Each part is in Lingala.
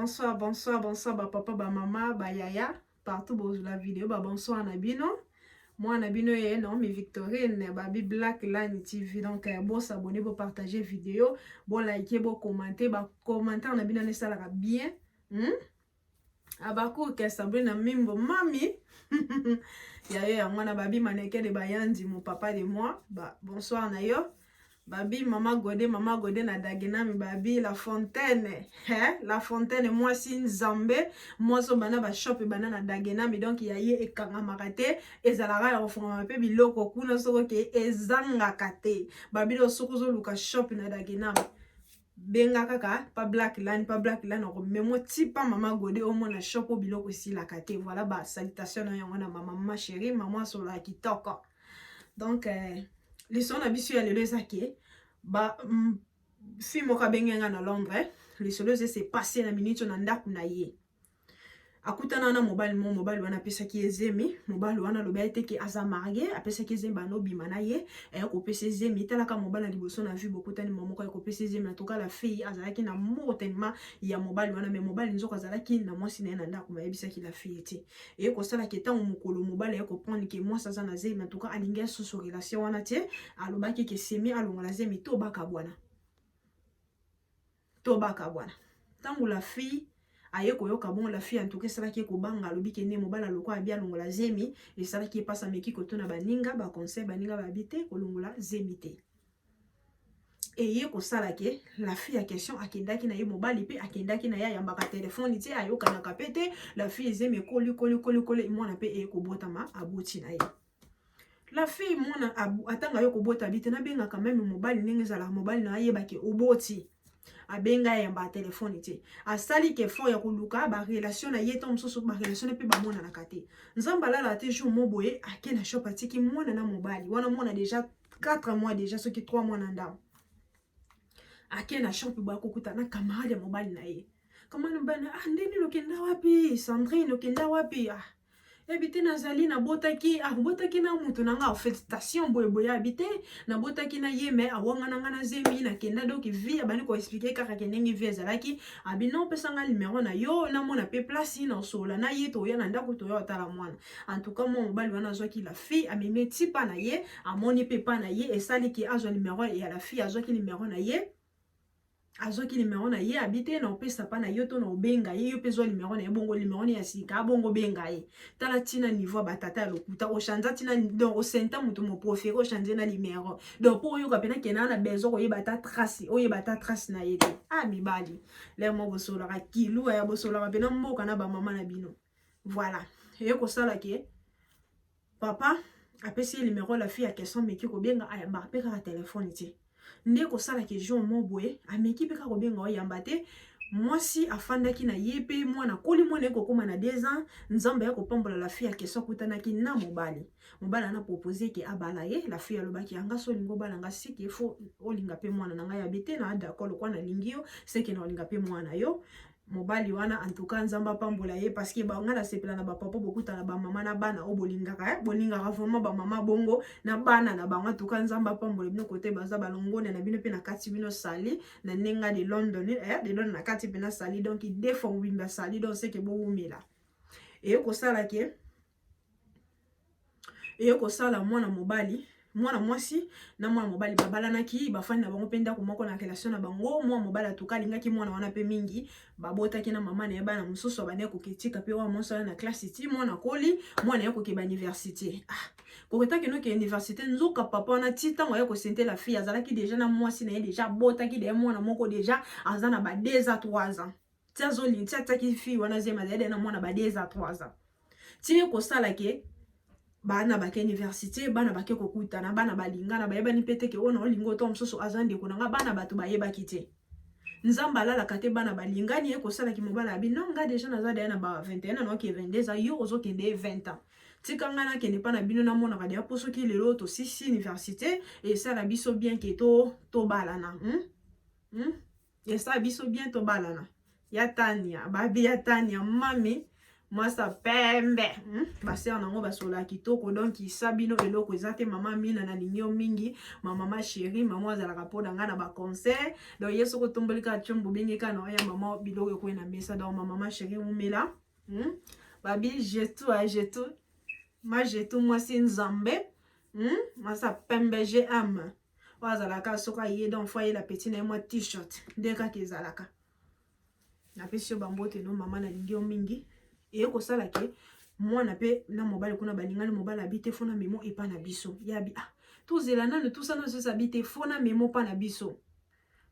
bonsoir, bonsoir, bonsoir, ba papa, ba maman, ba yaya, partout pour la vidéo, ba bonsoir Nabino. Moi Nabino non, mais Victorine, Babi Black Line TV. Donc, bon s'abonner, bon partager vidéo, bon liker, bon commenter, ba commentaire Nabino ne ça bien. Abako ke s'abonner na mimbo mami. Yaya, moi na Babi maneke de Bayandi, mon papa de moi. Ba bonsoir na yo. Babi, maman Godé na Dagenami, Babi, La Fontaine, La Fontaine, moi si Nzambe, moi so bana ba shop bana na Dagenami, donc ya ye ekanga makate, ezalara ya ofuma pe biloko kuna soko ke ezanga kate. Babi do soko zo luka shop na Dagenami. Benga kaka, pas black line, mais moi tipa maman Godé au moins na shop au biloko si la kate. Voilà, ba salutation na yangona maman ma chérie, maman so la kitoko. Donc, les sons abisu ya lelo ezake ba fi moka bengenga na Londres les solos c'est passé na minute na ndaku na ye akutana na mobile wana pesa ki ezemi mobile wana loba ete ki aza marié apesa ki ezemi bano bima na ye ko pesa ezemi talaka mobile na liboso na vu beaucoup tani momoko ko pesa ezemi en tout cas la fille azalaki na motenement ya mobile wana mais mobile nzoko azalaki na mwasi na ndaku ma yebisa ki la fille ete et ko sala ki tango mokolo mobile ya ko prendre ki mwasi aza na zemi en tout cas alinga so relation wana te alobaki ke semi alongola zemi to baka bwana tango la fille aye koyoka bon la fille en tout cas sala ki ko banga lobi ke ne mobala loko abia longola zemi et sala ki pasa meki ko tona baninga ba conseil baninga ba habiter ko longola zemi te et ye ko sala ke la fille a question akendaki na ye mobali pe akendaki na ya yambaka téléphone ti ayoka na kapete la fille zemi koli mona pe e ko botama aboti na ye la fille mona atanga yo ko bota bite na benga quand même mobali ndenge zala mobali na ye baki oboti abenga ya ba telefone te asali ke fo ya kuluka ba relation na ye tom soso ba relation pe ba mona na kate nzamba la te jour moboye ake na shop atiki mwana na mobali wana mona déjà 4 mois déjà ce qui 3 mois na ndam ake na shop ba kokuta na camarade ya mobali na ye kamana bana ndeni lokenda wapi Sandrine lokenda wapi habité nazali na botaki botaki na mutu nanga félicitation boye habité na botaki na ye mais awanga nanga na zemi na kenda donc vie bani ko expliquer kaka kenengi vie zalaki abino pesanga numéro na yo na mona pe place na sola na ye to ya na ndako to yo tala mwana en tout cas mon mobile wana zwaki la fille ameme tipa na ye amoni pe pa na ye esali ki azwa numéro ya la fille azwaki numéro na ye azoki numéro na ye habité na opesa pa na yo to na obenga ye yo pezo numéro na ye bongo numéro ya sika bongo benga ye tala tina niveau batata ya lokuta o chanza tina donc o senta mutu mo proféré o changer na numéro donc pour yo kapena kena na bezo ko yebata trace o yebata trace na ye te mibali le mo bosola ka kilu ya bosola ka pena mboka na ba mama na bino voilà ye ko sala ke papa apesi numéro la fille a question mais ki ko benga ayamba pe ka téléphone ti nde ko sala ke jour moboye ameki pe ka ko benga o yamba te mwasi afandaki na yepe mwana koli mwana ko koma na 2 ans nzamba ya ko pambola la fille a question kutanaki na mobali na proposer ke abala ye la fille alobaki anga so lingo bala nga siki fo olinga pe mwana na nga ya bete na d'accord kwa na lingio seki na olinga pe mwana yo mobali wana en tout cas nzamba pambola ye parce que ba ngala sepela na ba papa bokuta na ba mama na bana o bolingaka bolingaka vraiment ba mama bongo na bana na bango en tout cas nzamba pambola bino côté baza balongone na bino pe na kati bino sali na nenga de London de London na kati pe na sali donc il défend wimba sali donc c'est que bo umela et ko sala ke et ko sala mwana mobali mwana mwasi na mwana mobali babalanaki bafani na bango penda ko moko na relation na bango mwana mobali atuka lingaki mwana wana pe mingi babotaki na mama na ye bana mususu bane ko kitika pe wa monso na classe ti mwana koli mwana ye ko ke ba université ko ketaki no ke université nzoka papa na tita mo ye ko sente la fille azalaki déjà na mwasi na ye déjà botaki de mwana moko déjà azana ba 2 à 3 ans tiazo li tiataki fille wana zema de na mwana ba 2 à 3 ans ti ko sala ke bana bake université bana bake kokutana bana balingana bayebani pete ke ona olingo to msoso azande kunanga bana batu bayebaki te nzamba la kate bana balingani e ko sala ki mobala abino nga déjà naza de na ba 21 na ke 22 ans yo ozo kende 20 ans tikanga na kende pa na bino na mona ka de poso ki lelo to 6 université et ça la biso bien ke to balana et ça biso bien to balana ya tania babi ya tania mami mwasa pembe basera nango basola kitoko donc isabino eloko ezate mama mina na lingio mingi mama chérie mama azalaka mpona nga na ba concert donc yeso ko tombolika chombo bengi kana ya mama biloko ko na mesa donc mama chérie mumela babi jetu mwasi nzambe mwasa pembe je ame wazalaka soka ye donc foyer la petite na moi t-shirt ndeka kezalaka na pesi yo bambote no mama na lingio mingi et ko sala ke mwana pe na mobali kuna balingani mobali abite fona memo epa na biso yabi tout zela nanu tout ça no se sabite fona memo pa na biso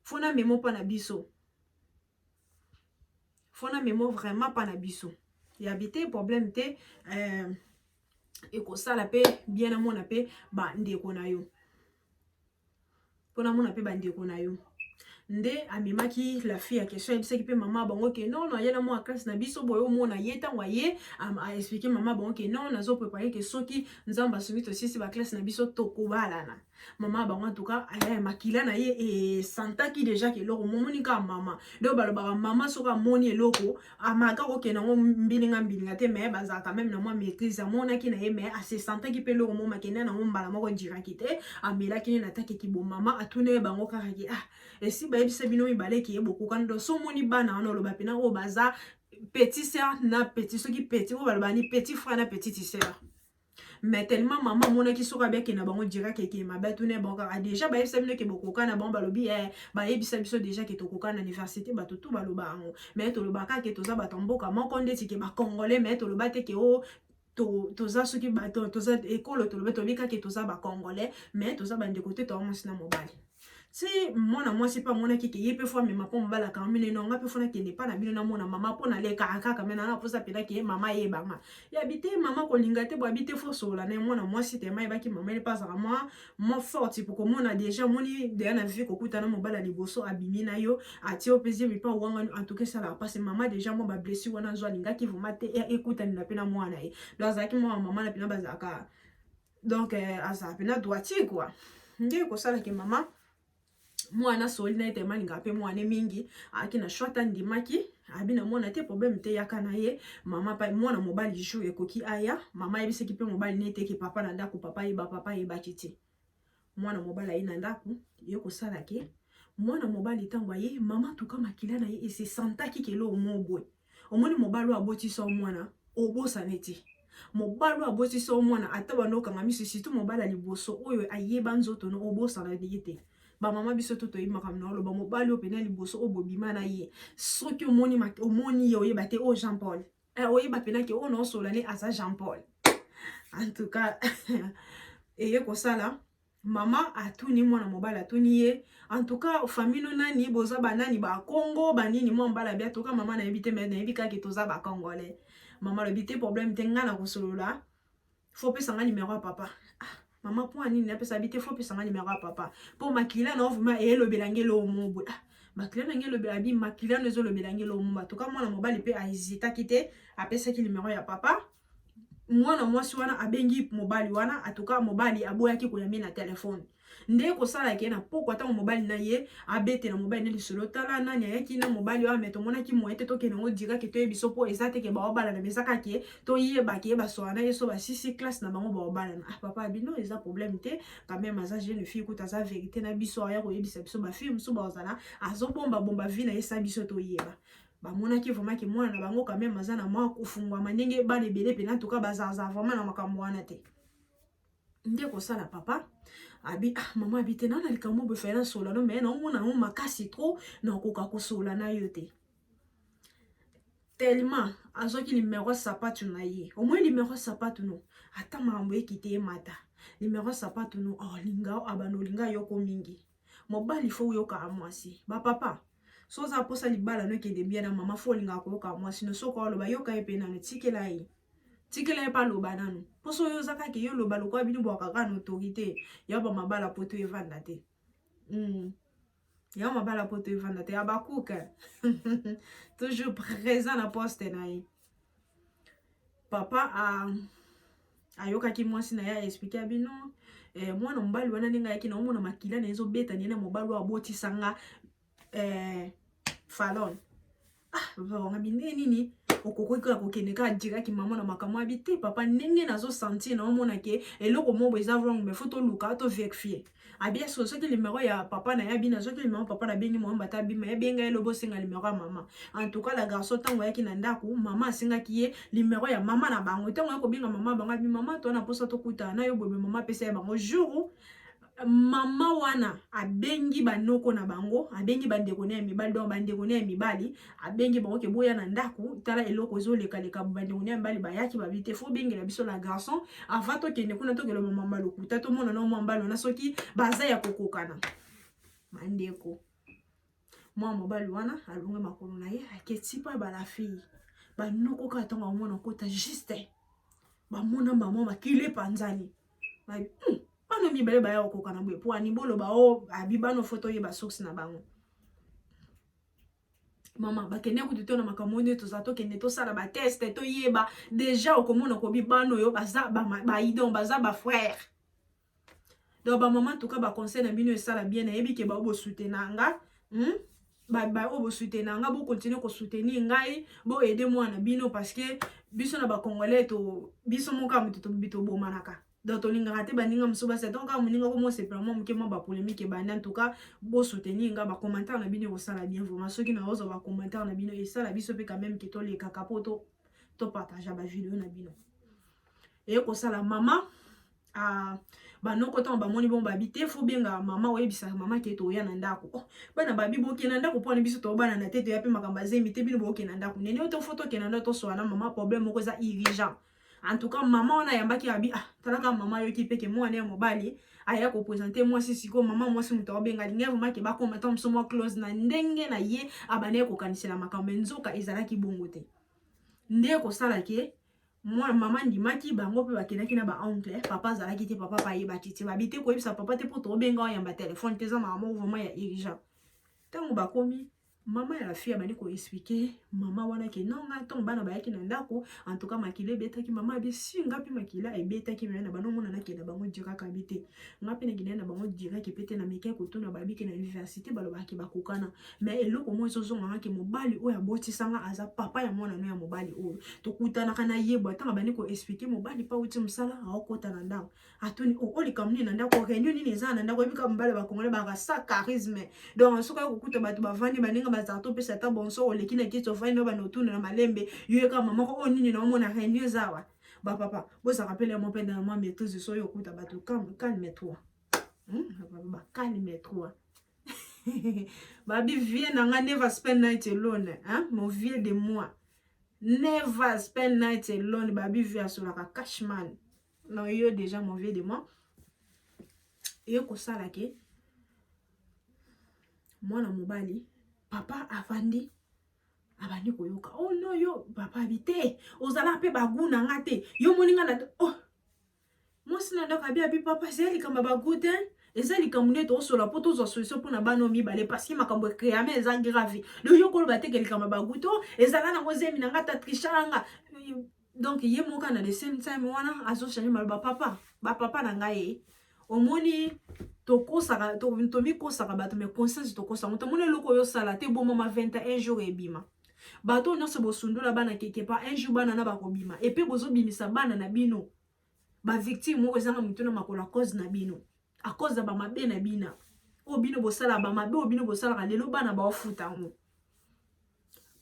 fona memo pa na biso fona memo vraiment pa na biso yabite problème te et ko sala pe bien na mona pe ba ndeko na yo pona mona pe ba ndeko na yo nde amemaki la fille à question ebisaki pe mama bango ke non na yena moi classe na biso boyo mona yeta waye a expliquer mama bango ke non nazo préparer ke soki nzamba soki to sisi ba classe na biso tokobalana mama bango en tout cas aya makila na ye e santaki déjà ke loko momoni ka mama do baloba mama soka moni eloko amaka ko ke nango mbilinga te mais baza quand même na moi maîtrise mona ki na ye mais a se santaki pe loko moma ke na ngo mbala moko diraki te amela ki na take ki bo mama atune bango kaka ki et si ba yebisa bino mibale ki yeboko kando so moni bana ono loba pena o baza petit sœur na petit soki petit o baloba ni petit frère na petite sœur mais tellement maman mona ki soka bien ke na bango dira ke mabe tune bango déjà ba yebisa bino ke boko na bango balobi ba yebisa biso déjà ke tokoka na université ba tutu baloba ngo mais to loba ka ke toza batomboka moko ndeti ke ba congolais mais to loba te ke o toza soki ba toza école to loba to bika ke toza ba congolais mais toza ba ndeko te to mwasi na mobali si mwana mwasi pa mwana kike yepe fwa mema po mbala ka mine no nga pe fona kende pa na bino na mwana mama po na leka aka mena na posa pela ke mama ye banga ya bite mama ko linga te bo bite fo sola na mwana mwasi te mai baki mama ile pa za moi forte pour ko mona déjà moni de na vie ko kuta na mobala liboso abimi na yo ati o pezi mi pa wanga en tout cas ça la passe mama déjà mo ba blessure wana zo linga ki vous mate écoute na pena mwana ye do azaki mo mama na pena bazaka donc aza pena droitier quoi nge ko sala ke mama mwana soli na ete malinga pe mwana mingi aki na shota ndimaki abina mwana te problème te yaka na ye mama pa mwana mobali jou ekoki aya mama yebiseki pe mobali nete ke papa na ndako papa yeba kiti mwana mobali ayi na ndako ye kosala ke mwana mobali tango ye mama tuka makila na ye ese santaki kelo omobwe omoni mobali abotisa mwana obosa neti mobali abotisa mwana atabano kanga misisi tu mobali liboso oyo ayeba nzoto no obosa na yete ba mama biso to yimaka na lo ba mobali opena liboso obobima na ye soki omoni ye oyeba te o Jean Paul oyeba pena ke o no solane asa Jean Paul en tout cas eye kosala mama atuni mwana mobali atuni ye en tout cas famille nani boza banani ba Congo banini mo mbala bia to ka mama na yebite mais na yebika ke toza ba Congolais mama le bité problème te ngana kosolola faut pesa nga numéro ya papa mama po ani na pesa bité faut pesa nga numéro ya papa po makila na ovuma elo belangelo omobwe makila na ngelo belabi makila nezo lo belangelo omba to ka mwana mobali pe a hésita kite apesa ki numéro ya papa mwana mwasi wana abengi mobali wana atuka mobali aboyaki koyambi na telefone nde kosala ke na poko ata mobali na ye abete na mobali na lisolo tala nani ayaki na mobali wa meto monaki moete to ke nango dira ke to yebiso po ezate ke ba obala na mesaka ke to yeba ke ba soana yeso ba sisi classe na bango ba obala na papa bino eza problème te quand même aza jeune fille ko taza vérité na biso aya ko yebisa biso ba fille muso ba ozana azo bomba vie na yesa biso to yeba ba monaki vraiment ke mwana na bango quand même aza na mwa kufungwa manenge ba lebele pe na toka bazaza vraiment na makambo wana te nde kosala papa abi mama abite na likambo bo fela sola no mais na mona no makasi trop na koka kosola na yo te tellement azoki numéro sapatu na ye au moins numéro sapatu no ata mambo ekite mata numéro sapatu no linga abano linga yoko mingi mobali fo yoka amwasi ba papa soza posa libala no kende bien na mama fo linga ko yoka amwasi no soko lo ba yoka epe na tikela ye tikela pa lo banano poso yo zaka ke yo lo ba lo kwa binu bwa kaka na autorité ya ba mabala poto evanda te ya mabala poto evanda te abakuka toujours présent na poste na ye papa ayoka ki mwasi na ya expliquer bino mwana mobali wana ninga yaki na omona makila na ezo beta ni na mobali wa boti sanga falon papa bine nini okoko ka kokene ka dira ki maman na makamwa habité papa ndenge nazo sentir na omona ke eloko mo eza wrong mais faut to luka to vérifier abia so ki numéro ya papa na ya bina so ki numéro papa na bengi mo mbata bima ya benga elobo singa numéro ya maman en tout cas la garçon tango ya ki na ndako maman singa ki ye numéro ya maman na bango tango ya ko binga maman banga bi maman to na posa to kuta na yo bobe maman pesa ya bango jour mama wana abengi banoko na bango abengi bandeko na mibali donc bandeko na mibali abengi bango ke boya na ndako tala eloko ezoleka leka bandeko na mibali bayaki babite fo bengela biso la garçon avant to kende kuna to kelo mama lokuta to mona no mambalo na soki baza ya kokokana mandeko mwa mobali wana alunga makolo na ye aketi pa bala fille banoko ka tonga mona kota juste bamona mama makile panzani bano mibale baya okokana bwe po ani bolo ba o abibano photo ye ba source na bango mama bakene kutu to na makamone to za to kende to sala ba test to yeba déjà okomona ko bibano yo baza ba idon baza ba frère donc ba maman tout cas ba conseil na bino esala bien na yebi ke ba bo soutenir nga ba o bo soutenir nga bo continuer ko soutenir ngai bo aider moi na bino parce que biso na ba congolais to biso moka mutu to bito bomanaka donc tolinga te baninga musuba c'est donc moninga ko mo c'est vraiment ke mo ba polémique ba en tout cas bo soutenir nga ba commentaire na bino ko sala bien vraiment ceux qui na ozo ba commentaire na bino et ça la biso pe quand même que to le kakapoto to partager ba vidéo na bino et ko sala mama banoko to bamoni bon babite fo benga mama oyebisa mama ke to ya na ndako bana babi boke na ndako pona biso to bana na tete ya pe makamba zemi te bino boke na ndako nene to photo ke na ndako to so na mama problème ko za urgent en tout cas maman on a yambaki abi talaka maman yo ki peke moi na mobali aya ko présenter moi si siko maman moi si muto benga linga vraiment ke ba ko mata mso moi close na ndenge na ye abane ko kanisela makambo nzoka ezalaki bongo te nde ko sala ke moi maman ndimaki bango pe bakenaki na ba oncle papa zalaki te papa pa yeba titi babite ko yebisa papa te po to benga yamba téléphone te za maman vraiment ya urgent tango bakomi maman ya la fille abandi ko expliquer maman wana ke non nga ton bana bayaki na ndako en tout cas makile betaki maman be singa pi makila e betaki na bano mona na ke na bango dira ka bite ngapi na gina na bango dira ke pete na meke ko to na babiki na université balobaki bakokana mais eloko mo zo zonga ke mobali oya boti sanga aza papa ya mwana no ya mobali oyo to kutana kana yebo tanga bandi ko expliquer mobali pa uti msala akota na ndako atuni o likamni na ndako réunion nini za na ndako bika mbale ba kongole ba sa charisme donc soka ko kuta batu bavandi baninga bazato pe sata bonso oleki na kito fine ba notuna na malembe yoyeka mama ko nini na mona réunion zawa ba papa bo ça rappelle mon père dans moi maîtrise so yo kuta batu calme-toi ba calme-toi babi viens nanga never spend night alone mon vieux de moi never spend night alone babi via sur la cashman non yo déjà mon vieux de moi yo ko sala ke mwana mobali papa avandi abandi koyoka oh no yo papa habite ozala pe baguna ngate yo moninga na moi sina ndo kabi abi papa zeli kama bagute ezali kamune to sola poto zo solution pona bano mibale parce que makambo créame eza grave le yo ko ba tekeli kama baguto ezala na ngozemi na ngata trishanga donc ye moka na the same time wana azo changer maloba papa ba papa na ngai omoni tokosaka tomikosaka bato mais conscience tokosa moto mona loko yo sala te bo mama 21 jours ebima bato nyonso bosundula bana keke pa un jour bana na bakobima et puis bozo bimisa bana na bino ba victime moko ezanga mutuna makola cause na bino a cause ba mabe na bina o bino bosala ba mabe o bino bosala lelo bana ba ofuta ngo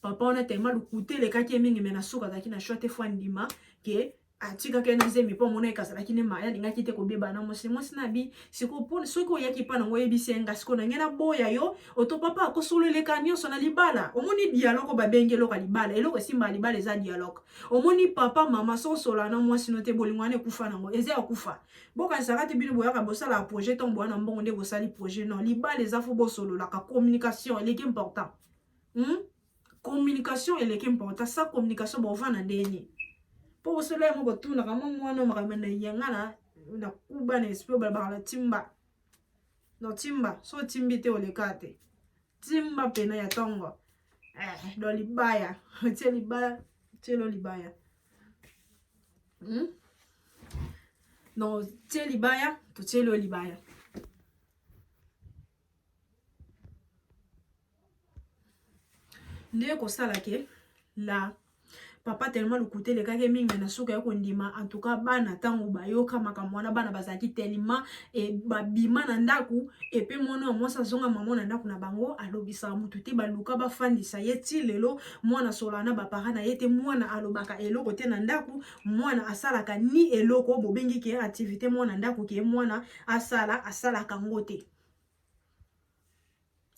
papa on a tellement lukuté les kaki mingi mena suka kaki na short fois ndima ke atika ke na zemi po mona ekasa lakini maya linga kite ko beba na mosi na bi siko po soko yaki pa na ngoye bisenga siko na ngena boya yo oto papa ko solo le kanyo sona libala omoni dialogue ba bengelo ka libala eloko simba libala za dialogue omoni papa mama so solo na mosi no te bolingwane kufa na ngo eze akufa boka sarati bino boya ka bosala projet ton boya na mbongo nde bosali projet non libala za fo bo solo la ka communication elle est important communication elle est important ça communication bo vana ndeni po solo mo botuna kama mwana makamena yangana na kuba na esprit balabala timba no timba so timbi te olekate timba pena ya tongo do libaya tie libaya tie lo libaya no tie libaya to tie lo libaya Ndé ko sala ke la papa tellement le côté les gars mingi na suka yako ndima en tout cas bana tango bayoka makamwana bana bazaki tellement et babima na ndaku et puis mwana mwasa zonga maman na ndaku na bango alobisa mutu te baluka bafandisa ye ti lelo mwana solana ba parana yete mwana alobaka eloko te na ndaku mwana asalaka ni eloko bobengi ke activité mwana ndaku ke mwana asalaka ngote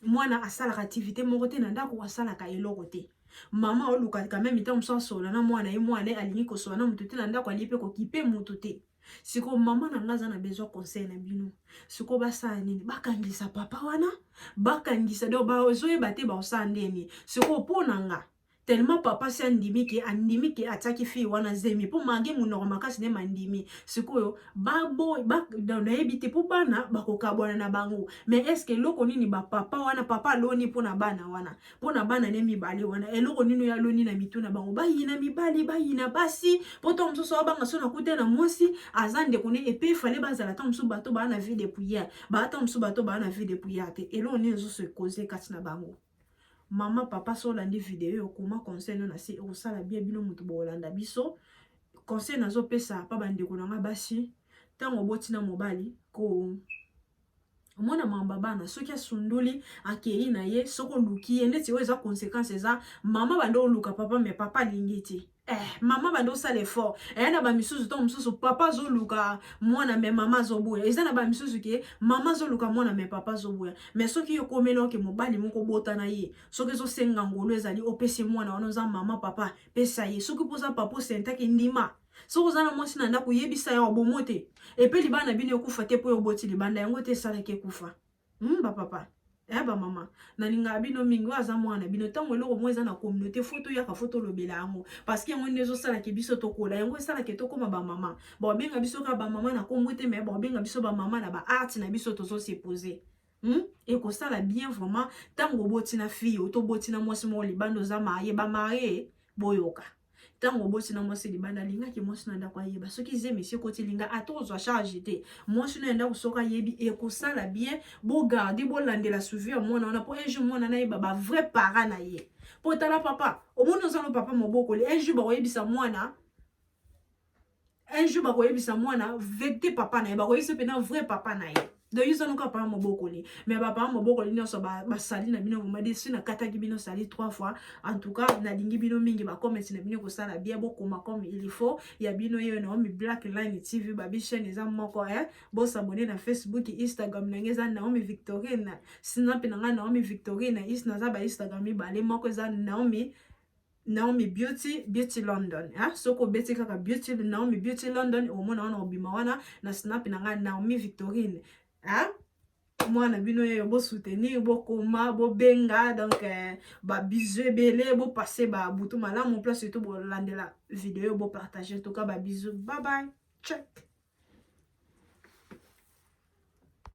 mwana asalaka activité moko te na ndaku asalaka eloko te mama oluka quand même ita musa sola na mwana ye mwana alingi ko sola na mutu te na ndako ali pe ko kipe mutu te siko mama na ngaza na besoin conseil na bino siko basala nini bakangisa papa wana bakangisa do ba ozoyeba te ba osala ndeni siko pona nga tellement papa si andimi ke ataki fi wana zemi po mange munoko makasi ne mandimi sikoyo babo na ebite po bana bakokabwana na bango mais est-ce que loko nini ba papa wana papa loni pona bana ne mibale wana eloko nini ya loni na mituna bango bayina mibali bayina basi poto msoso abanga so na kute na mwasi azande kone epe fale bazala ta mso bato bana vie de pouya ba ta mso bato bana vie de pouya te eloko nini zo se causer kati na bango mama papa so landi vidéo comment conseil na si osala bien bino mutu bolanda biso conseil nazo pesa pa bande ko na basi tango botina mobali ko mwana mamba bana soki asunduli akei na ye soko luki ye neti eza conséquence za mama bando luka papa mais papa lingiti mama bando sala effort na ba misusu to misusu papa zo luka mwana mais mama zo boya eza na ba misusu ke mama zo luka mwana mais papa zo boya mais soki yo komelo ke mobali moko bota na ye soki zo senga ngolo ezali opesi mwana wana za mama papa pesa ye soki poza papa sentaki ndima soko zana mwasi na ndako yebisa ya obomote epe libana bino kufa te po yoboti libanda yango te sala ke kufa ba papa ba mama na linga bino mingi aza mwana bino tango eloko mo eza na communauté photo yaka photo lobela yango parce que yango ndezo sala ke biso tokola yango sala ke tokoma ba mama ba benga biso ka ba mama na kombote mais ba benga biso ba mama na ba art na biso tozo se poser et ko sala bien vraiment tango boti na fille to boti na mwasi mo libando za marié ba marié boyoka tango bosi na mwasi libanda linga ki mwasi na ndako ayeba soki ze monsieur koti linga atozwa charge te mwasi na ndako soka yebi e ko sala bien bo garder bo landela souvenir mwana na po un jour mwana na yeba ba vrai parent na ye po tala papa o mona zalo papa moboko le un jour ba yebisa mwana vecte papa na ye ba ko yebisa pena vrai papa na ye de yusa nuka pa moboko li mais papa moboko li nyonso ba sali na bino ma desi na kataki bino sali 3 fois en tout cas na lingi bino mingi ba comment na bino ko sala bien bokoma comme il faut ya bino yo na Naomi Black Line TV ba bi chaîne eza moko bo s'abonner na Facebook Instagram na ngeza Naomi Victorine Snap na nga Naomi Victorine isna za ba Instagram mi ba le moko eza Naomi Beauty London soko beti kaka Naomi Beauty London o mona wana obima wana na Snap na nga Naomi Victorine mwana bino yo bo soutenir bo koma bo benga donc ba bisous belé bo passer ba butu malamu place tout bo landela vidéo bo partager en tout cas ba bisous bye bye check